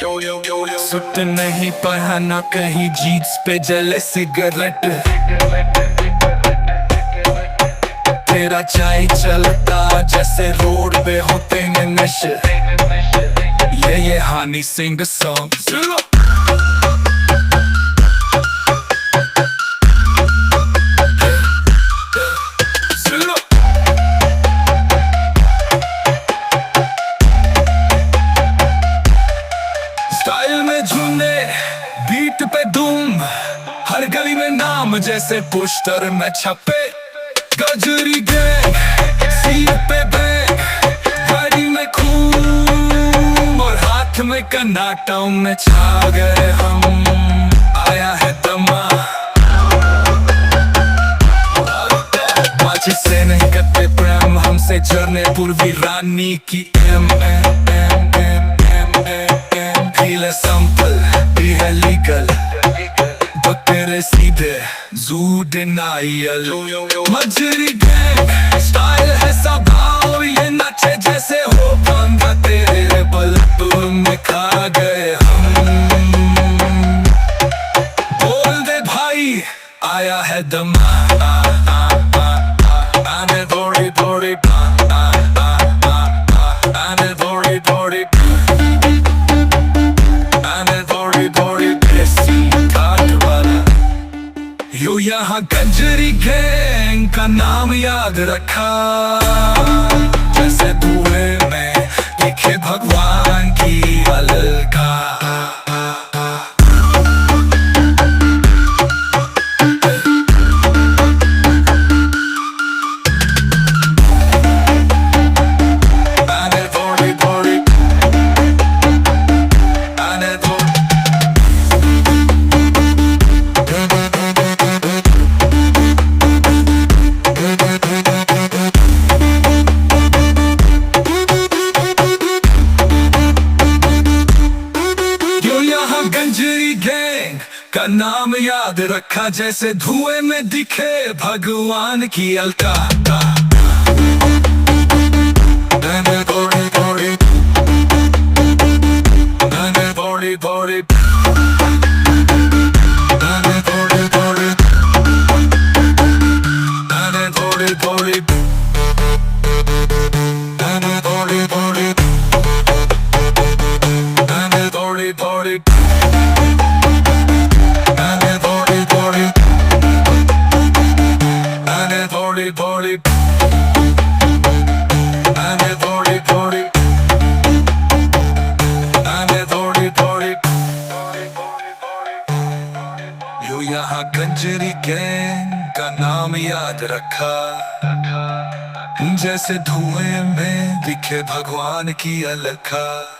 Suit नहीं पहना कहीं जीन्स पे जले सिगरेट। तेरा चाय चलता जैसे रोड पे होते हैं नशे। ये हानी सिंह सॉन्ग स्टाइल में झूमने बीट पे धूम, हर गली में नाम जैसे पोस्टर में छपे। गजरी गैंग सीट पे बैग, गाड़ी में खून और हाथ में कर्नाटक में छा गए हम। आया है दमा माची से नहीं करते प्रेम, हमसे जरने पूर्वी रानी की सैंपल भी है लीगल, तो तेरे सीधे जू डिनाइल। मजरी गैंग स्टाइल है स्वभाव, ये नाचे जैसे हो पंगा, तेरे बल में खा गए हम। बोल दे भाई आया है दमा, आने दौड़ी दौड़ी आने दौड़ी दौड़ी यो यहाँ गजरी गैंग का नाम याद रखा, जैसे धुएं में लिखे भगवान की अलका। गंजरी गैंग का नाम याद रखा, जैसे धुएं में दिखे भगवान की अलका। यो यहाँ गंजरी गैंग का नाम याद रखा, जैसे धुएं में दिखे भगवान की अलका।